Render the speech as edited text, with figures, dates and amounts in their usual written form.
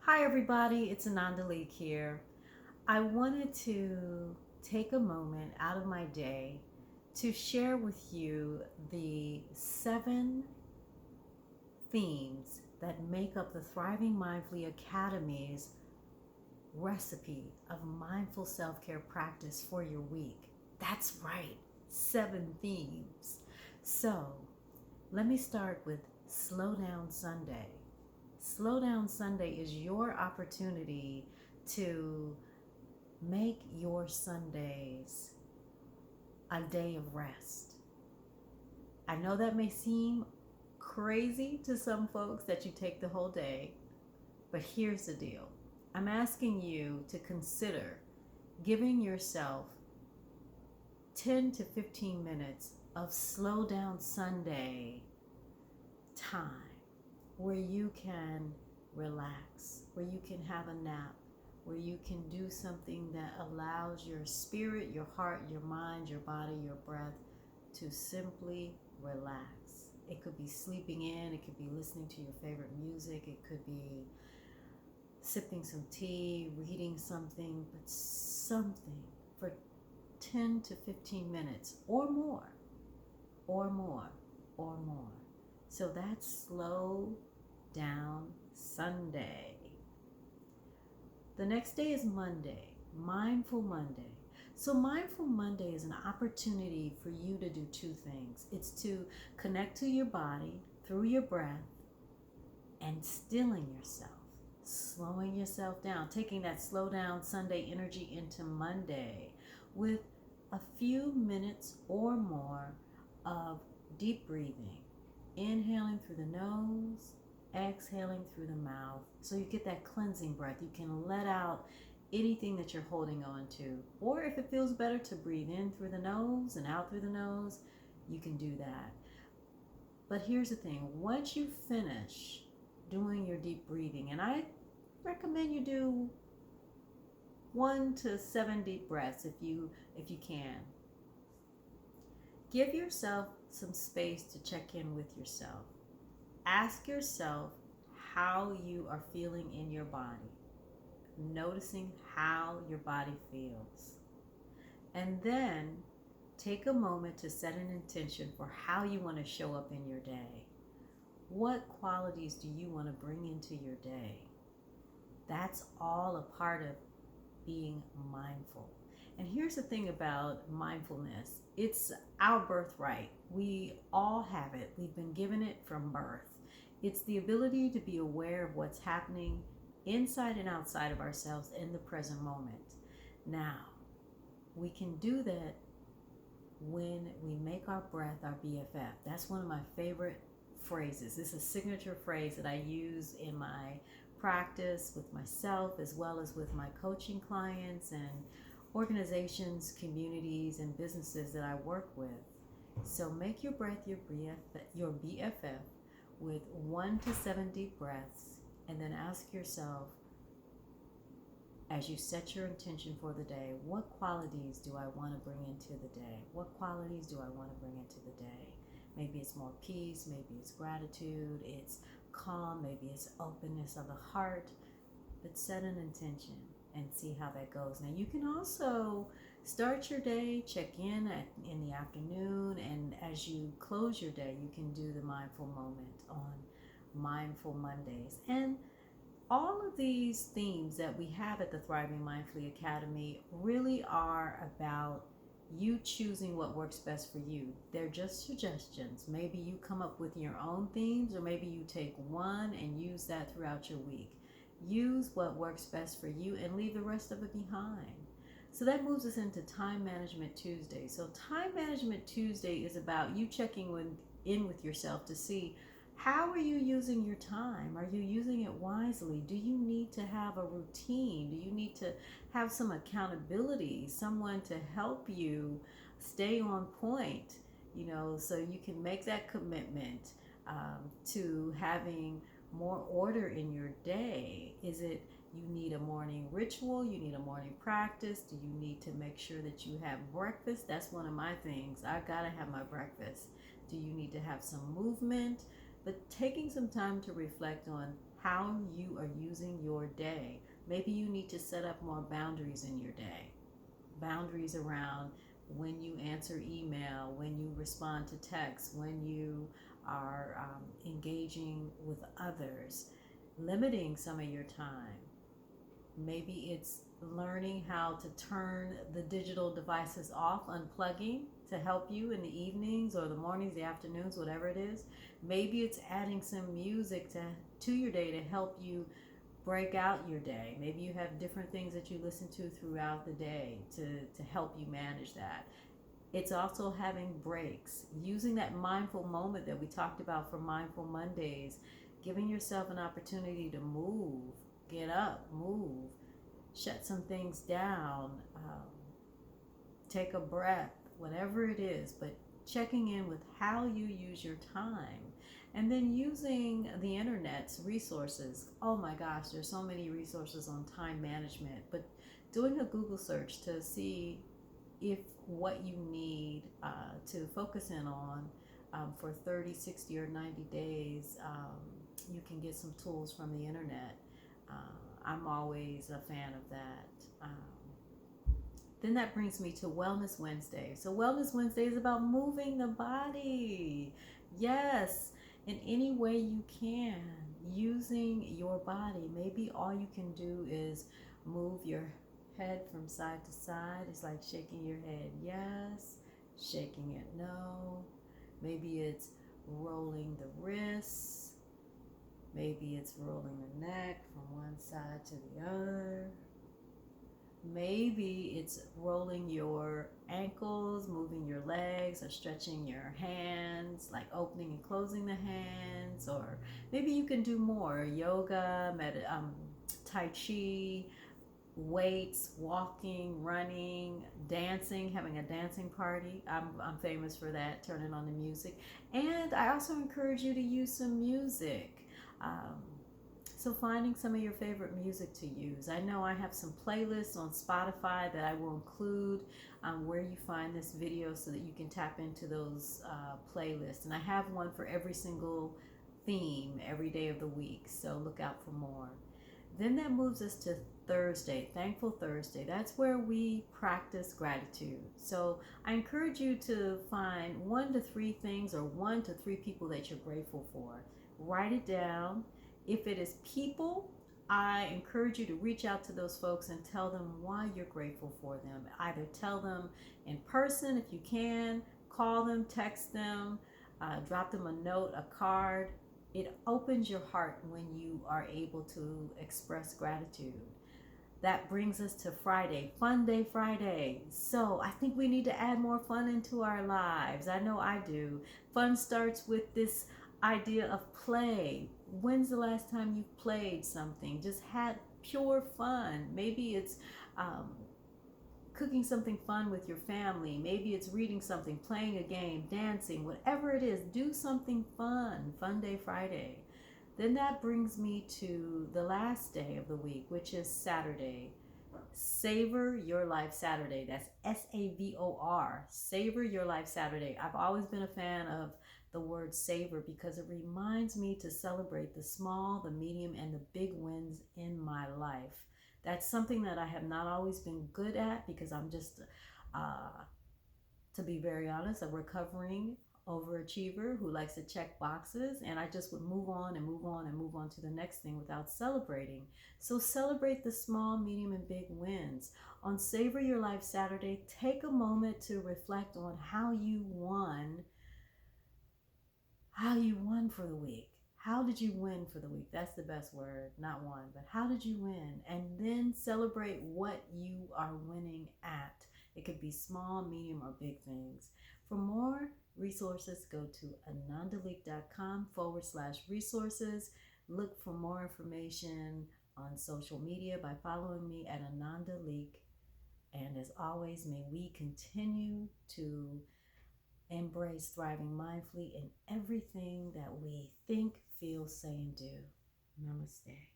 Hi, everybody. It's Ananda Leeke here. I wanted to take a moment out of my day to share with you the 7 themes that make up the Thriving Mindfully Academy's recipe of mindful self care practice for your week. That's right, 7 themes. So, let me start with Slow Down Sunday. Slow Down Sunday is your opportunity to make your Sundays a day of rest. I know that may seem crazy to some folks that you take the whole day, but here's the deal. I'm asking you to consider giving yourself 10 to 15 minutes of Slow Down Sunday time where you can relax, where you can have a nap, where you can do something that allows your spirit, your heart, your mind, your body, your breath to simply relax. It could be sleeping in, it could be listening to your favorite music, it could be sipping some tea, reading something, but something for 10 to 15 minutes or more, or more, or more. So that's Slow Down Sunday. The next day is Monday, Mindful Monday. So, Mindful Monday is an opportunity for you to do 2 things. It's to connect to your body through your breath and stilling yourself, slowing yourself down, taking that Slow Down Sunday energy into Monday with a few minutes or more of deep breathing, inhaling through the nose, exhaling through the mouth. So you get that cleansing breath. You can let out anything that you're holding on to. Or if it feels better to breathe in through the nose and out through the nose, you can do that. But here's the thing. Once you finish doing your deep breathing, and I recommend you do 1 to 7 deep breaths if you can. Give yourself some space to check in with yourself. Ask yourself how you are feeling in your body, noticing how your body feels. And then take a moment to set an intention for how you want to show up in your day. What qualities do you want to bring into your day? That's all a part of being mindful. And here's the thing about mindfulness, it's our birthright. We all have it. We've been given it from birth. It's the ability to be aware of what's happening inside and outside of ourselves in the present moment. Now, we can do that when we make our breath our BFF. That's one of my favorite phrases. This is a signature phrase that I use in my practice with myself as well as with my coaching clients and organizations, communities, and businesses that I work with. So make your breath your BFF with 1 to 7 deep breaths, and then ask yourself, as you set your intention for the day, what qualities do I want to bring into the day? What qualities do I want to bring into the day? Maybe it's more peace, maybe it's gratitude, it's calm, maybe it's openness of the heart, but set an intention and see how that goes. Now, you can also start your day, check in the afternoon, and as you close your day, you can do the mindful moment on Mindful Mondays. And all of these themes that we have at the Thriving Mindfully Academy really are about you choosing what works best for you. They're just suggestions. Maybe you come up with your own themes, or maybe you take one and use that throughout your week. Use what works best for you and leave the rest of it behind. So that moves us into Time Management Tuesday. So Time Management Tuesday is about you checking in with yourself to see, how are you using your time? Are you using it wisely? Do you need to have a routine? Do you need to have some accountability, someone to help you stay on point, so you can make that commitment to having more order in your day? Is it you need a morning ritual? You need a morning practice? Do you need to make sure that you have breakfast? That's one of my things. I gotta have my breakfast. Do you need to have some movement? But taking some time to reflect on, how you are using your day. Maybe you need to set up more boundaries in your day. Boundaries around when you answer email, when you respond to text, when you are engaging with others, limiting some of your time. Maybe it's learning how to turn the digital devices off, unplugging to help you in the evenings or the mornings, the afternoons, whatever it is. Maybe it's adding some music to your day to help you break out your day. Maybe you have different things that you listen to throughout the day to help you manage that. It's also having breaks, using that mindful moment that we talked about for Mindful Mondays, giving yourself an opportunity to move, get up, move, shut some things down, take a breath, whatever it is, but checking in with how you use your time. And then using the internet's resources. Oh my gosh, there's so many resources on time management, but doing a Google search to see if what you need to focus in on for 30, 60, or 90 days, you can get some tools from the internet. I'm always a fan of that. Then that brings me to Wellness Wednesday. So, Wellness Wednesday is about moving the body. Yes, in any way you can, using your body. Maybe all you can do is move your head from side to side. It's like shaking your head yes, shaking it no. Maybe it's rolling the wrists. Maybe it's rolling the neck from one side to the other. Maybe it's rolling your ankles, moving your legs, or stretching your hands, like opening and closing the hands. Or maybe you can do more yoga, tai chi, weights, walking, running, dancing, having a dancing party. I'm famous for that, turning on the music. And I also encourage you to use some music. So finding some of your favorite music to use. I know I have some playlists on Spotify that I will include where you find this video so that you can tap into those playlists. And I have one for every single theme every day of the week, so look out for more. Then that moves us to Thursday, Thankful Thursday. That's where we practice gratitude. So I encourage you to find 1 to 3 things or 1 to 3 people that you're grateful for. Write it down. If it is people, I encourage you to reach out to those folks and tell them why you're grateful for them. Either tell them in person if you can, call them, text them, drop them a note, a card. It opens your heart when you are able to express gratitude. That brings us to Friday, Fun Day Friday. So I think we need to add more fun into our lives. I know I do. Fun starts with this idea of play. When's the last time you played something? Just had pure fun. Maybe it's cooking something fun with your family. Maybe it's reading something, playing a game, dancing, whatever it is. Do something fun. Fun Day Friday. Then that brings me to the last day of the week, which is Saturday. Savor Your Life Saturday. That's SAVOR. Savor Your Life Saturday. I've always been a fan of the word savor because it reminds me to celebrate the small, the medium, and the big wins in my life. That's something that I have not always been good at because I'm just, to be very honest, a recovering overachiever who likes to check boxes, and I just would move on and move on and move on to the next thing without celebrating. So celebrate the small, medium, and big wins. On Savor Your Life Saturday, take a moment to reflect on how you won for the week. How did you win for the week? That's the best word, not one, but how did you win? And then celebrate what you are winning at. It could be small, medium, or big things. For more resources, go to anandaleeke.com/resources. Look for more information on social media by following me at Ananda Leeke. And as always, may we continue to embrace thriving mindfully in everything that we think, feel, say, and do. Namaste.